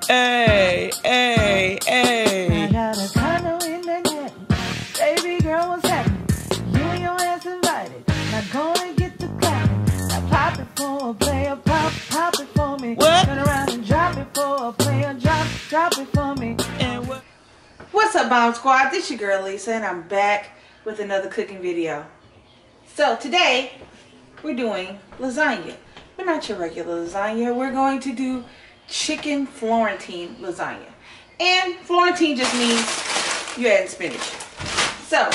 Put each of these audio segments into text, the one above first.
Hey, hey, hey. I got a condo in Manhattan. Baby girl, what's happening? You and your ass invited. Now gonna get the clapping. Now pop it for a player, pop it for me. What? Turn around and drop it for a player, drop it for me. And what? What's up, Bomb Squad? This your girl Lisa, and I'm back with another cooking video. So today we're doing lasagna, but not your regular lasagna. We're going to do chicken Florentine lasagna, and Florentine just means you add spinach. So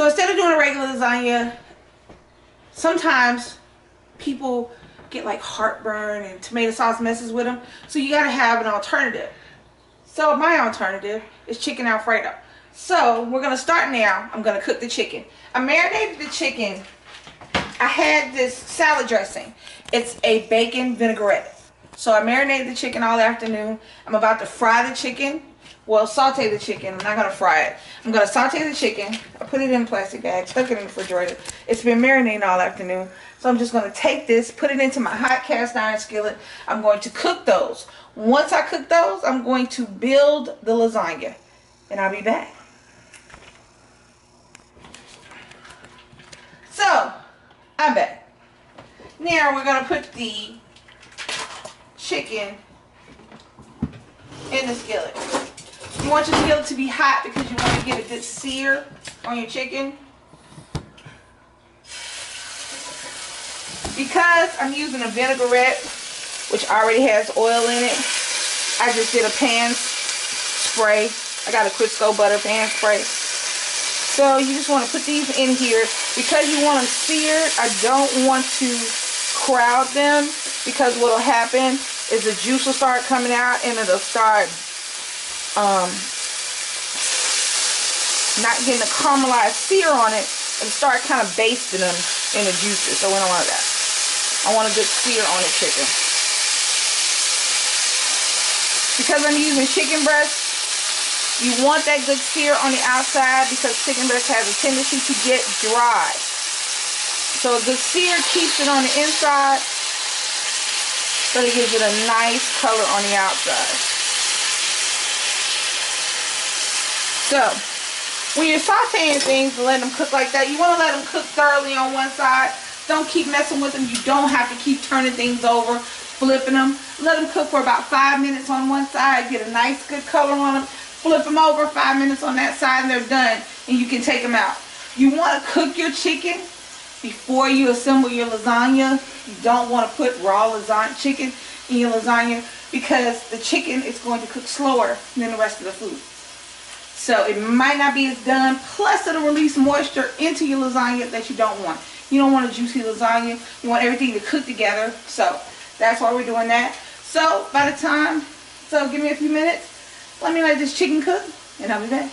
instead of doing a regular lasagna, sometimes people get like heartburn and tomato sauce messes with them, so you gotta have an alternative. So my alternative is chicken Alfredo. So we're gonna start now. I'm gonna cook the chicken. I marinated the chicken. I had this salad dressing. It's a bacon vinaigrette. So I marinated the chicken all afternoon. I'm about to fry the chicken. Well, saute the chicken. I'm not gonna fry it. I'm gonna saute the chicken. I put it in a plastic bag, tuck it in the refrigerator. It's been marinating all afternoon. So I'm just gonna take this, put it into my hot cast iron skillet. I'm going to cook those. Once I cook those, I'm going to build the lasagna, and I'll be back. So, I'm back. Now we're going to put the chicken in the skillet. You want your skillet to be hot because you want to get a good sear on your chicken. Because I'm using a vinaigrette, which already has oil in it, I just did a pan spray. I got a Crisco butter pan spray. So you just want to put these in here. Because you want them seared, I don't want to crowd them, because what will happen is the juice will start coming out and it'll start not getting a caramelized sear on it and start kind of basting them in the juices. So we don't want that. I want a good sear on the chicken. Because I'm using chicken breast, you want that good sear on the outside, because chicken breast has a tendency to get dry. So a good sear keeps it on the inside, but it gives it a nice color on the outside. So when you're sauteing things and letting them cook like that, you want to let them cook thoroughly on one side. Don't keep messing with them. You don't have to keep turning things over, flipping them. Let them cook for about 5 minutes on one side. Get a nice good color on them. Flip them over, 5 minutes on that side, and they're done. And you can take them out. You want to cook your chicken before you assemble your lasagna. You don't want to put raw chicken in your lasagna, because the chicken is going to cook slower than the rest of the food. So it might not be as done. Plus it'll release moisture into your lasagna that you don't want. You don't want a juicy lasagna. You want everything to cook together. So that's why we're doing that. So by the time, give me a few minutes. Let me let this chicken cook, and I'll be back.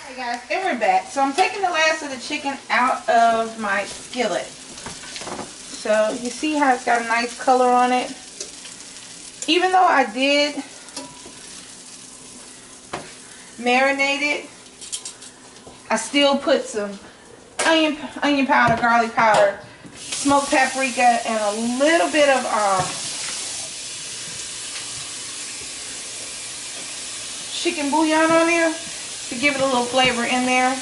Hey guys, and we're back. So I'm taking the last of the chicken out of my skillet. So you see how it's got a nice color on it. Even though I did marinate it, I still put some onion powder, garlic powder, smoked paprika, and a little bit of chicken bouillon on there to give it a little flavor in there,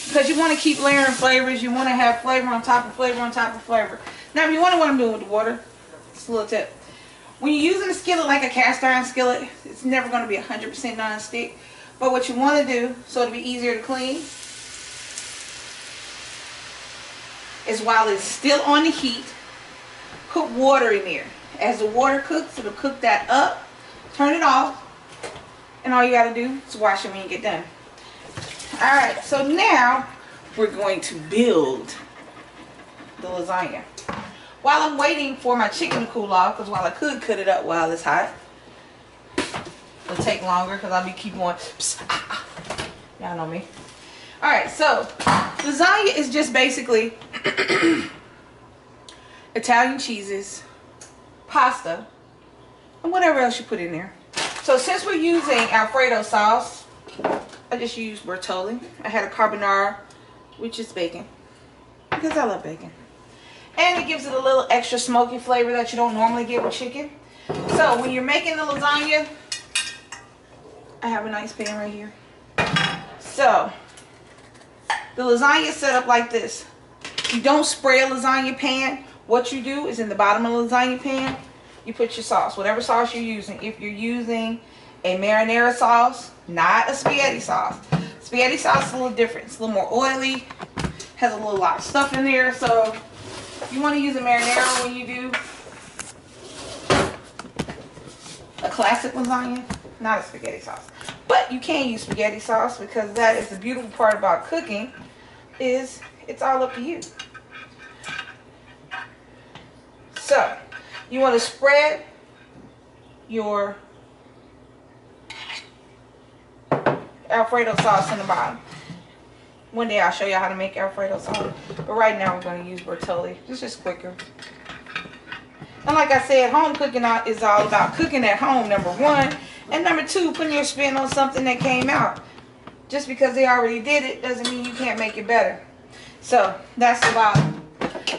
because you want to keep layering flavors. You want to have flavor on top of flavor on top of flavor. Now if you want to what I'm doing with the water, it's a little tip. When you're using a skillet like a cast iron skillet, it's never going to be 100% non-stick. But what you want to do, so it'll be easier to clean, is while it's still on the heat, put water in there. As the water cooks, it'll cook that up. Turn it off, and all you got to do is wash it when you get done. Alright, so now we're going to build the lasagna. While I'm waiting for my chicken to cool off, because while I could cut it up while it's hot, it'll take longer because I'll be keep going. Y'all know me. Alright, so lasagna is just basically Italian cheeses, pasta, and whatever else you put in there. So since we're using Alfredo sauce, I just used Bertolli. I had a carbonara, which is bacon, because I love bacon. And it gives it a little extra smoky flavor that you don't normally get with chicken. So when you're making the lasagna, I have a nice pan right here. So the lasagna is set up like this. You don't spray a lasagna pan. What you do is in the bottom of the lasagna pan, you put your sauce, whatever sauce you're using. If you're using a marinara sauce, not a spaghetti sauce. Spaghetti sauce is a little different. It's a little more oily, has a lot of stuff in there. So you want to use a marinara when you do a classic lasagna, not a spaghetti sauce. But you can use spaghetti sauce, because that is the beautiful part about cooking, is it's all up to you. So you want to spread your Alfredo sauce in the bottom. One day I'll show you how to make Alfredo sauce, but right now we're going to use Bertolli. It's just quicker. And like I said, home cooking is all about cooking at home, number one. And number two, putting your spin on something that came out. Just because they already did it doesn't mean you can't make it better. So that's the bottom.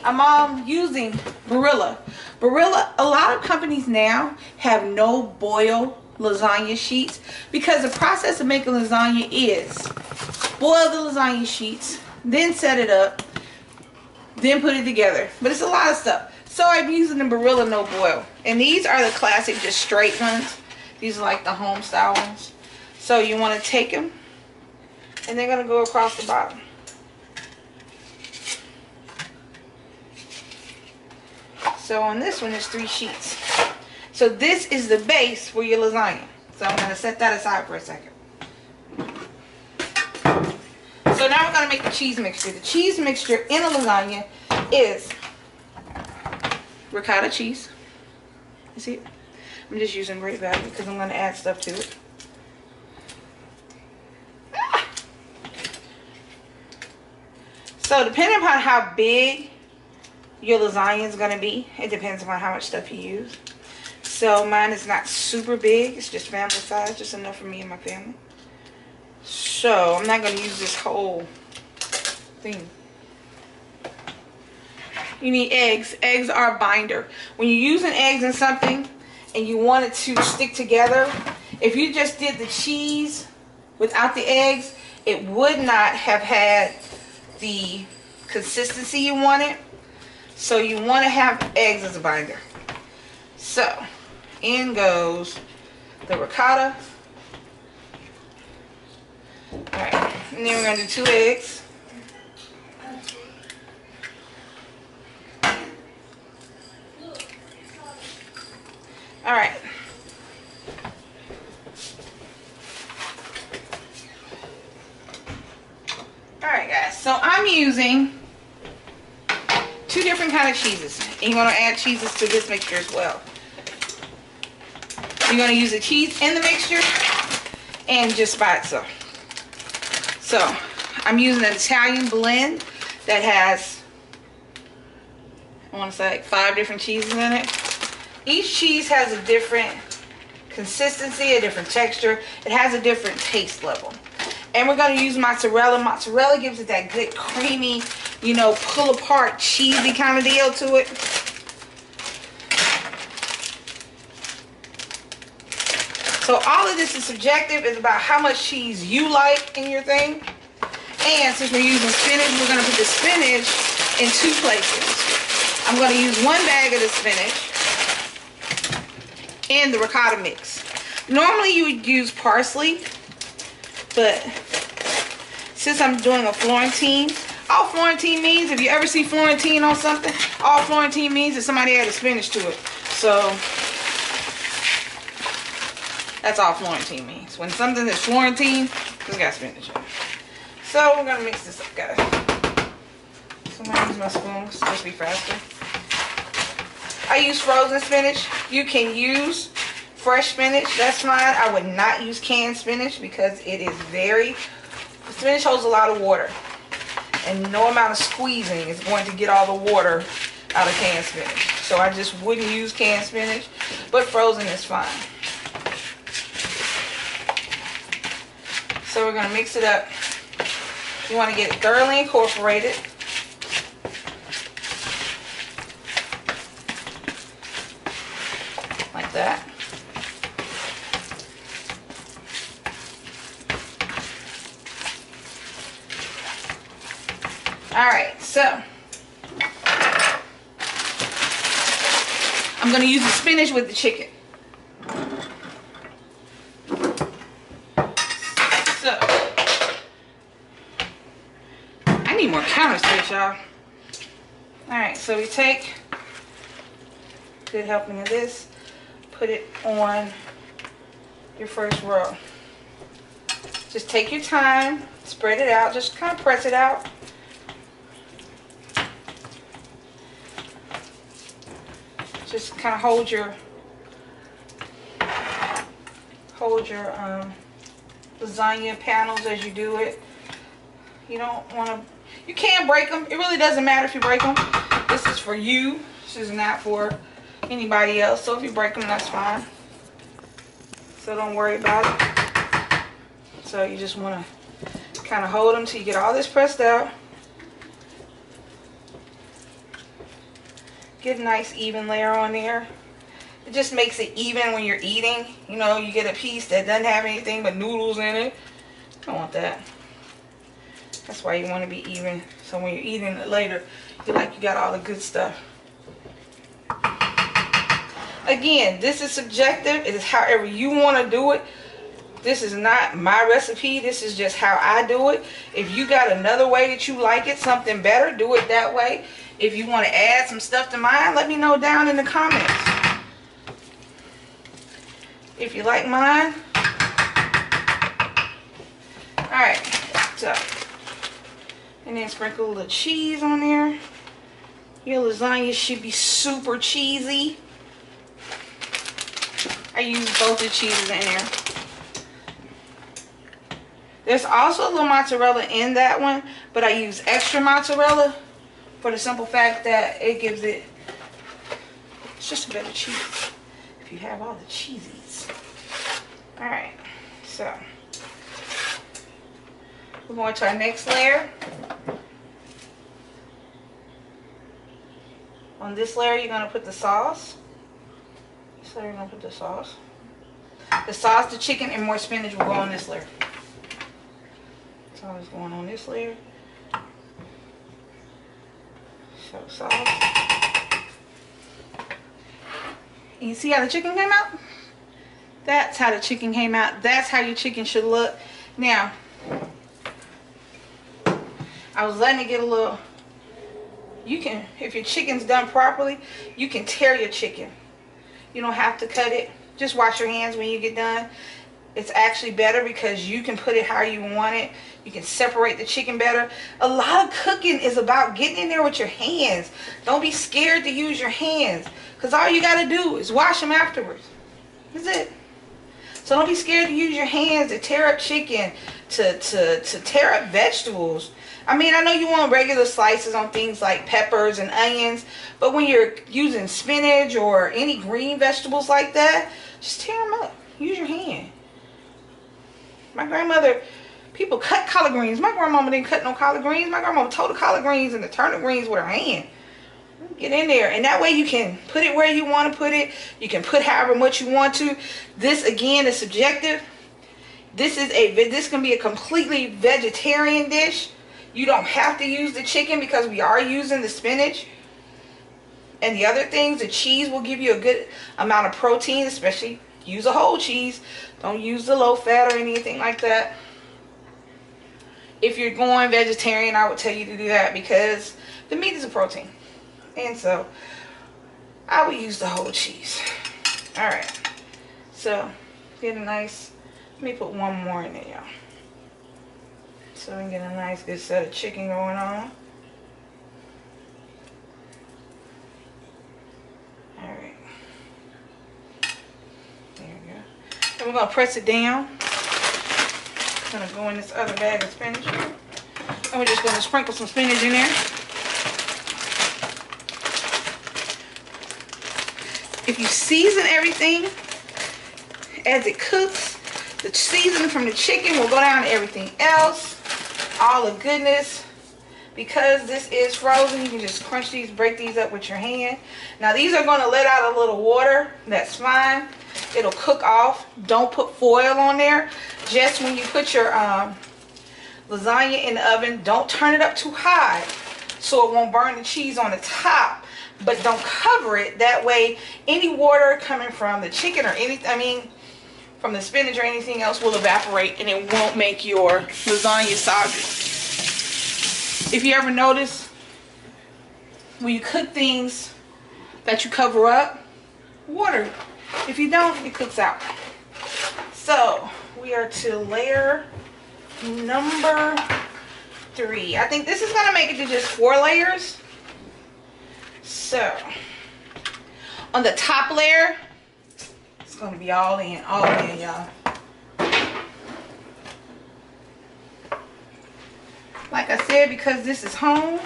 I'm using Barilla. Barilla, a lot of companies now have no boil lasagna sheets, because the process of making lasagna is boil the lasagna sheets, then set it up, then put it together. But it's a lot of stuff. So I'm using the Barilla no boil. And these are the classic, just straight ones. These are like the home style ones. So you want to take them, and they're going to go across the bottom. So on this one, there's 3 sheets. So this is the base for your lasagna. So I'm going to set that aside for a second. So now we're going to make the cheese mixture. The cheese mixture in a lasagna is ricotta cheese. You see it? I'm just using Great Value because I'm going to add stuff to it. So depending upon how big your lasagna is going to be, it depends upon how much stuff you use. So mine is not super big. It's just family size, just enough for me and my family. So I'm not going to use this whole thing. You need eggs. Eggs are a binder. When you're using eggs in something and you want it to stick together, if you just did the cheese without the eggs, it would not have had the consistency you wanted. So you want to have eggs as a binder. So in goes the ricotta. Alright, and then we're going to do 2 eggs. Alright. Alright guys, so I'm using 2 different kind of cheeses. And you're going to add cheeses to this mixture as well. You're going to use the cheese in the mixture and just by itself. So I'm using an Italian blend that has, I want to say, like 5 different cheeses in it. Each cheese has a different consistency, a different texture. It has a different taste level. And we're going to use mozzarella. Mozzarella gives it that good creamy, you know, pull apart cheesy kind of deal to it. So all of this is subjective. It's about how much cheese you like in your thing. And since we're using spinach, we're going to put the spinach in 2 places. I'm going to use 1 bag of the spinach and the ricotta mix. Normally you would use parsley, but since I'm doing a Florentine, all Florentine means, if you ever see Florentine on something, all Florentine means is somebody added spinach to it. So that's all Florentine means. When something is Florentine, it's got spinach in it. So we're gonna mix this up, guys. So I'm gonna use my spoon. It's supposed to be faster. I use frozen spinach. You can use fresh spinach. That's fine. I would not use canned spinach because it is spinach holds a lot of water. And no amount of squeezing is going to get all the water out of canned spinach. So I just wouldn't use canned spinach, but frozen is fine. So we're going to mix it up. You want to get it thoroughly incorporated. Like that. So I'm going to use the spinach with the chicken. So I need more counter space, y'all. Alright, so we take a good helping of this, put it on your first row. Just take your time, spread it out, just kind of press it out. Just kind of hold your lasagna panels as you do it. You don't want to, you can break them. It really doesn't matter if you break them. This is for you. This is not for anybody else. So if you break them, that's fine. So don't worry about it. So you just want to kind of hold them till you get all this pressed out. Get a nice even layer on there. It just makes it even when you're eating. You know, you get a piece that doesn't have anything but noodles in it. I don't want that. That's why you want to be even. So when you're eating it later, you like you got all the good stuff. Again, this is subjective. It is however you want to do it. This is not my recipe. This is just how I do it. If you got another way that you like it, something better, do it that way. If you want to add some stuff to mine, let me know down in the comments. If you like mine. Alright, so. And then sprinkle a little cheese on there. Your lasagna should be super cheesy. I use both the cheeses in there. There's also a little mozzarella in that one, but I use extra mozzarella for the simple fact that it gives it, it's just a better cheese if you have all the cheesies. Alright, so we're going to our next layer. On this layer, you're going to put the sauce. This layer, you're going to put the sauce. The sauce, the chicken, and more spinach will go on this layer. It's always going on this layer. So sauce. And you see how the chicken came out? That's how the chicken came out. That's how your chicken should look. Now, I was letting it get a little, you can, if your chicken's done properly, you can tear your chicken. You don't have to cut it. Just wash your hands when you get done. It's actually better because you can put it how you want it. You can separate the chicken better. A lot of cooking is about getting in there with your hands. Don't be scared to use your hands, because all you got to do is wash them afterwards. That's it. So don't be scared to use your hands to tear up chicken, to tear up vegetables. I mean, I know you want regular slices on things like peppers and onions, but when you're using spinach or any green vegetables like that, just tear them up. Use your hand. My grandmother, people cut collard greens. My grandmama didn't cut no collard greens. My grandmama tore the collard greens and the turnip greens with her hand. Get in there, and that way you can put it where you want to put it. You can put however much you want to. This again is subjective. This can be a completely vegetarian dish. You don't have to use the chicken because we are using the spinach and the other things. The cheese will give you a good amount of protein, especially use a whole cheese. Don't use the low fat or anything like that. If you're going vegetarian, I would tell you to do that because the meat is a protein. And so I would use the whole cheese. Alright. So get a nice, let me put one more in there, y'all. So we can get a nice good set of chicken going on. Alright. There we go. And we're going to press it down. It's going to go in this other bag of spinach. And we're just going to sprinkle some spinach in there. If you season everything as it cooks, the seasoning from the chicken will go down to everything else. All the goodness. Because this is frozen, you can just crunch these, break these up with your hand. Now these are going to let out a little water. That's fine. It'll cook off. Don't put foil on there. Just when you put your lasagna in the oven, don't turn it up too high. so it won't burn the cheese on the top, but don't cover it. That way any water coming from the chicken or anything, from the spinach or anything else will evaporate, and it won't make your lasagna soggy. If you ever notice when you cook things that you cover up, water. If you don't, it cooks out. So we are to layer number 3. I think this is gonna make it to just 4 layers. So on the top layer, it's gonna be all in, y'all. Like I said, because this is home,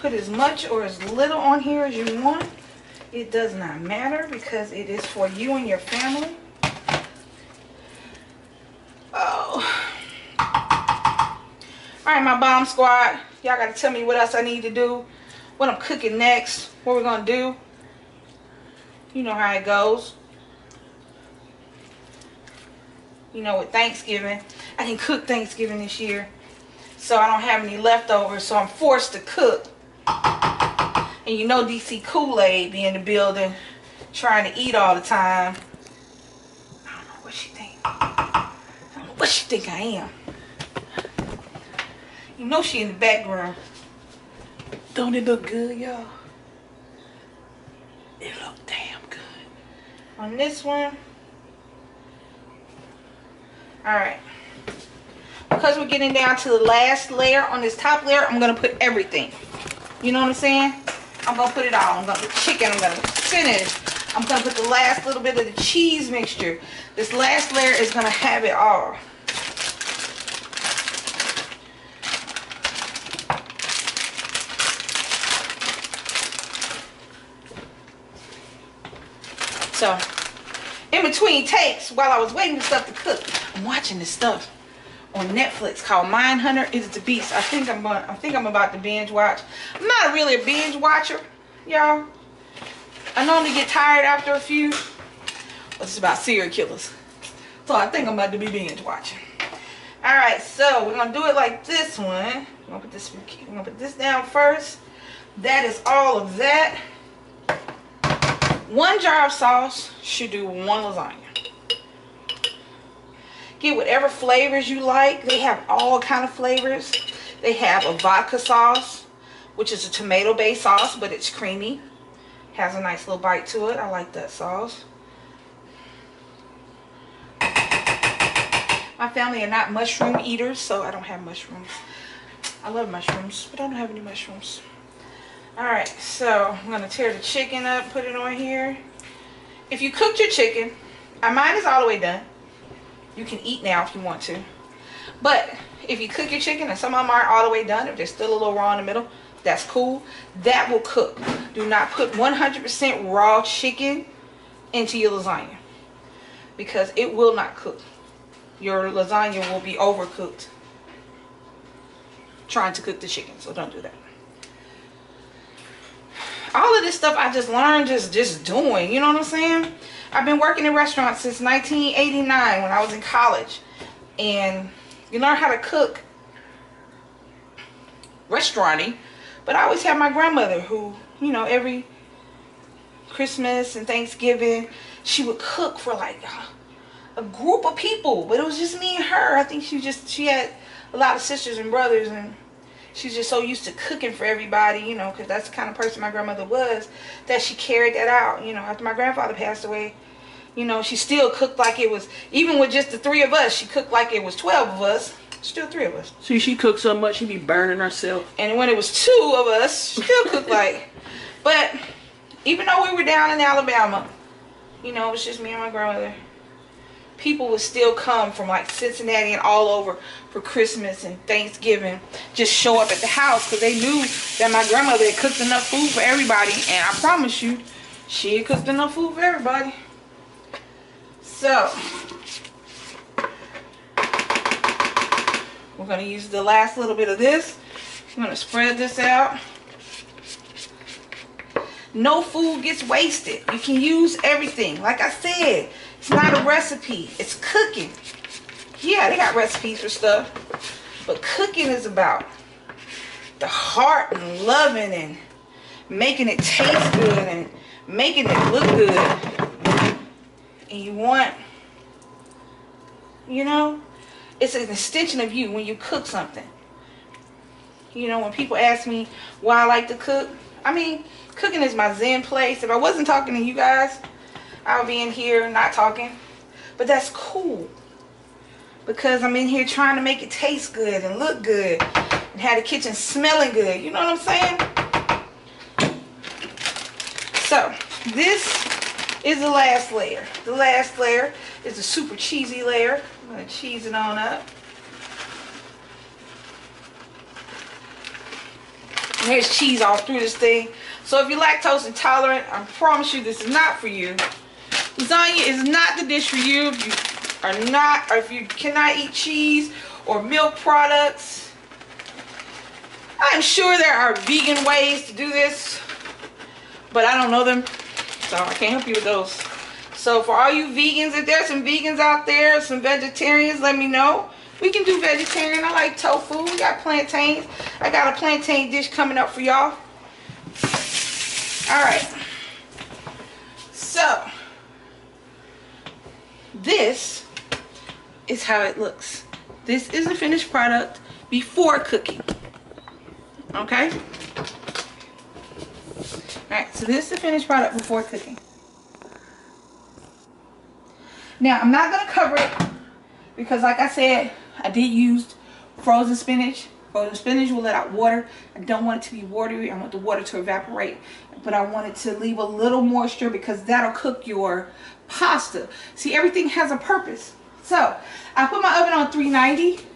put as much or as little on here as you want. It does not matter because it is for you and your family. Oh. Alright, my bomb squad. Y'all got to tell me what else I need to do. What I'm cooking next. What we're going to do. You know how it goes. You know, with Thanksgiving. I didn't cook Thanksgiving this year. So I don't have any leftovers. So I'm forced to cook. And you know DC KOOLAID be in the building trying to eat all the time. I don't know what she think. I don't know what she think I am. You know she in the background. Don't it look good, y'all? It look damn good. On this one. Alright. Because we're getting down to the last layer on this top layer, I'm going to put everything. You know what I'm saying? I'm going to put it all. I'm going to put chicken. I'm going to finish. I'm going to put the last little bit of the cheese mixture. This last layer is going to have it all. So, in between takes, while I was waiting for stuff to cook, I'm watching this stuff on Netflix called Mindhunter Is the Beast. I think I'm about to binge watch. I'm not really a binge watcher, y'all. I normally get tired after a few, but it's about serial killers. So I think I'm about to be binge watching. Alright, so we're gonna do it like this one. We're gonna put this down first. That is all of that. 1 jar of sauce should do 1 lasagna. Get whatever flavors you like. They have all kind of flavors. They have a vodka sauce, which is a tomato-based sauce, but it's creamy. Has a nice little bite to it. I like that sauce. My family are not mushroom eaters, so I don't have mushrooms. I love mushrooms, but I don't have any mushrooms. Alright, so I'm going to tear the chicken up, put it on here. If you cooked your chicken, mine is all the way done. You can eat now if you want to. But if you cook your chicken and some of them aren't all the way done, if they're still a little raw in the middle, that's cool. That will cook. Do not put 100% raw chicken into your lasagna, because it will not cook. Your lasagna will be overcooked trying to cook the chicken, so don't do that. All of this stuff I just learned just doing, you know what I'm saying? I've been working in restaurants since 1989 when I was in college. And you learn how to cook restauranty. But I always had my grandmother who, you know, every Christmas and Thanksgiving, she would cook for like a group of people. But it was just me and her. I think she had a lot of sisters and brothers, and she's just so used to cooking for everybody, you know, because that's the kind of person my grandmother was, that she carried that out. You know, after my grandfather passed away, you know, she still cooked like it was, even with just the 3 of us, she cooked like it was 12 of us. Still 3 of us. See, she cooked so much, she be burning herself. And when it was 2 of us, she still cooked like. But even though we were down in Alabama, you know, it was just me and my grandmother, people would still come from like Cincinnati and all over for Christmas and Thanksgiving, just show up at the house because they knew that my grandmother had cooked enough food for everybody. And I promise you, she had cooked enough food for everybody. So we're going to use the last little bit of this. I'm going to spread this out. No food gets wasted. You can use everything. Like I said, it's not a recipe. It's cooking. Yeah, they got recipes for stuff. But cooking is about the heart and loving and making it taste good and making it look good. And you want, you know, it's an extension of you when you cook something. You know, when people ask me why I like to cook, I mean, cooking is my zen place. If I wasn't talking to you guys, I would be in here not talking. But that's cool, because I'm in here trying to make it taste good and look good and have the kitchen smelling good. You know what I'm saying? So this is the last layer. The last layer is the super cheesy layer. I'm going to cheese it on up. And there's cheese all through this thing. So if you're lactose intolerant, I promise you this is not for you. Lasagna is not the dish for you if you are not, or if you cannot eat cheese or milk products. I'm sure there are vegan ways to do this, but I don't know them, so I can't help you with those. So for all you vegans, if there's some vegans out there, some vegetarians, let me know. We can do vegetarian. I like tofu. We got plantains. I got a plantain dish coming up for y'all. Alright. So this is how it looks. This is the finished product before cooking. Okay? Alright, so this is the finished product before cooking. Now, I'm not going to cover it because, like I said, I did use frozen spinach. Frozen spinach will let out water. I don't want it to be watery. I want the water to evaporate. But I want it to leave a little moisture because that'll cook your pasta. See, everything has a purpose. So, I put my oven on 390.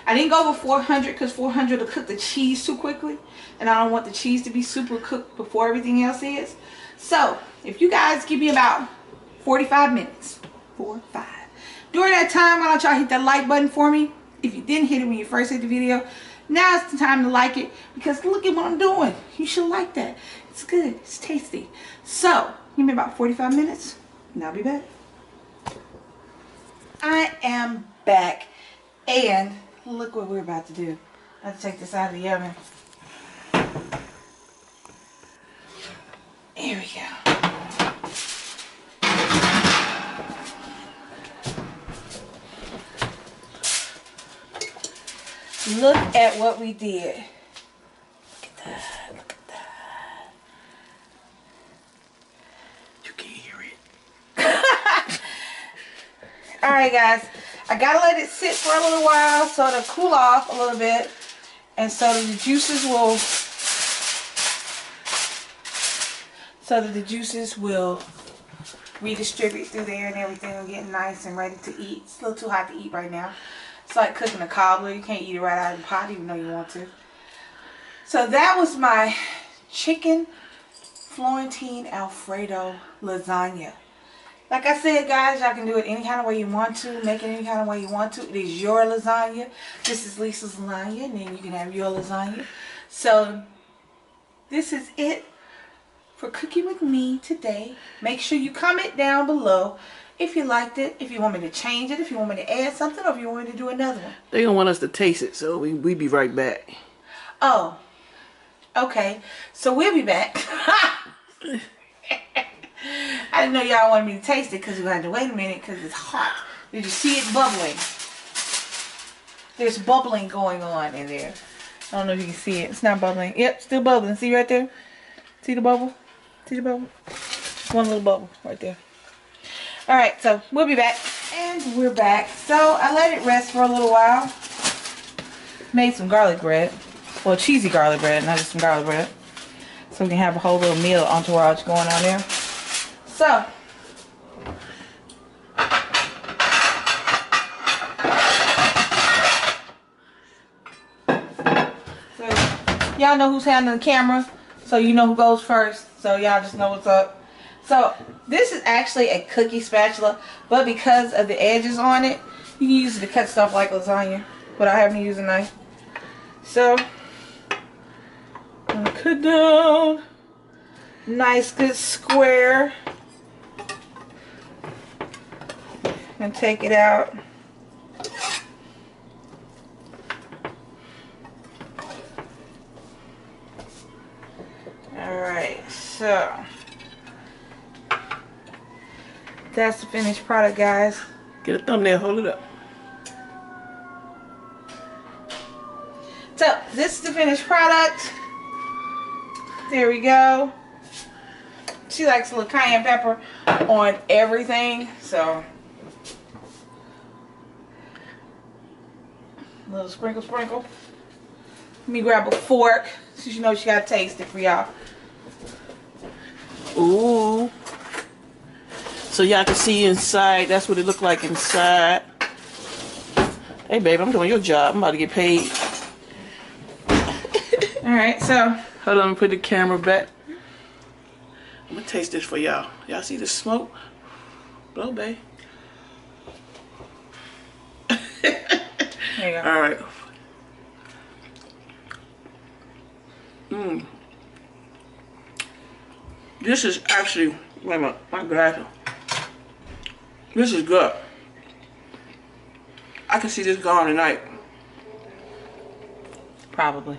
I didn't go over 400 because 400 will cook the cheese too quickly. And I don't want the cheese to be super cooked before everything else is. So, if you guys give me about 45 minutes. 4, 5. During that time, why don't y'all hit that like button for me? If you didn't hit it when you first hit the video, now's the time to like it because look at what I'm doing. You should like that. It's good. It's tasty. So, give me about 45 minutes and I'll be back. I am back and look what we're about to do. I have to take this out of the oven. Here we go. Look at what we did. Look at that. Look at that. You can't hear it. Alright guys. I gotta let it sit for a little while so it'll cool off a little bit. And so that the juices will redistribute through there and everything will get nice and ready to eat. It's a little too hot to eat right now. It's like cooking a cobbler. You can't eat it right out of the pot even though you want to. So that was my chicken Florentine Alfredo lasagna. Like I said, guys, y'all can do it any kind of way you want to. Make it any kind of way you want to. It is your lasagna. This is Lisa's lasagna, and then you can have your lasagna. So this is it for cooking with me today. Make sure you comment down below if you liked it, if you want me to change it, if you want me to add something, or if you want me to do another one. They don't want us to taste it, so we be right back. Oh, okay. So we'll be back. I didn't know y'all wanted me to taste it because we had to wait a minute because it's hot. Did you see it bubbling? There's bubbling going on in there. I don't know if you can see it. It's not bubbling. Yep, still bubbling. See right there? See the bubble? See the bubble? One little bubble right there. Alright, so we'll be back. And we're back. So I let it rest for a little while. Made some garlic bread. Well, cheesy garlic bread, not just some garlic bread. So we can have a whole little meal entourage going on there. So y'all know who's handling the camera, so you know who goes first. So y'all just know what's up. So this is actually a cookie spatula, but because of the edges on it, you can use it to cut stuff like lasagna without having to use a knife. So I'm gonna cut down nice good square and take it out. that's the finished product, guys. Get a thumbnail, hold it up. So this is the finished product. There we go. She likes a little cayenne pepper on everything, so a little sprinkle. Let me grab a fork so you know she gotta taste it for y'all. Ooh. So y'all can see inside. That's what it looked like inside. Hey, babe, I'm doing your job. I'm about to get paid. Alright, so Hold on, let me put the camera back. I'm gonna taste this for y'all. Y'all see the smoke? Blow, babe. there you go. Alright. Mmm. This is actually, wait a minute, my glasses. This is good. I can see this going tonight. Probably.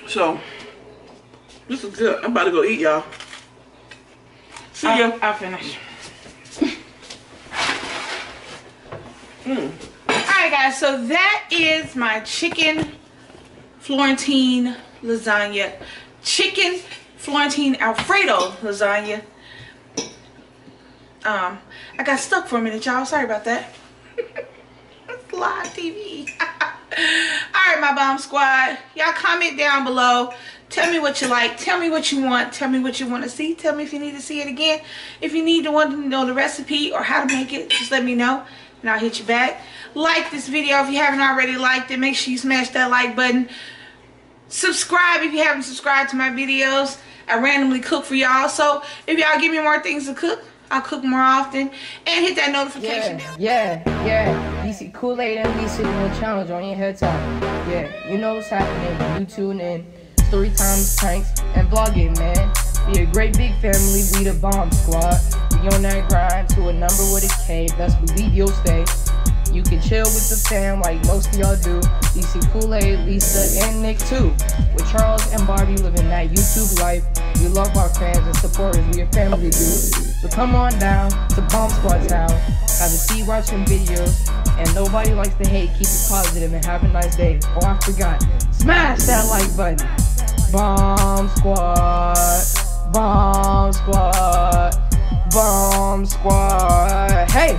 So, this is good. I'm about to go eat, y'all. See ya. I'll finish. Alright, guys, so that is my chicken Florentine lasagna. Chicken Florentine Alfredo lasagna. I got stuck for a minute, y'all. Sorry about that. It's live TV. Alright, my bomb squad. Y'all comment down below. Tell me what you like. Tell me what you want. Tell me what you want to see. Tell me if you need to see it again. If you need to want to know the recipe or how to make it, just let me know and I'll hit you back. Like this video if you haven't already liked it. Make sure you smash that like button. Subscribe if you haven't subscribed to my videos. I randomly cook for y'all. So if y'all give me more things to cook, I'll cook more often. And hit that notification bell. Yeah. You see KOOLAID and Lisa doing a challenge on your head top. Yeah, you know what's happening when you tune in. Story times, pranks, and vlogging, man. Be a great big family, we the bomb squad. We on that grind to a number with a K, best believe you'll stay. You can chill with the fam like most of y'all do. You see KOOLAID, Lisa, and Nick too. With Charles and Barbie living that YouTube life. We love our fans and supporters, we a family do. So come on down to Bomb Squad Town. Have a seat watching videos. And nobody likes to hate, keep it positive and have a nice day. Oh, I forgot. Smash that like button. Bomb Squad. Bomb Squad. Bomb Squad. Hey!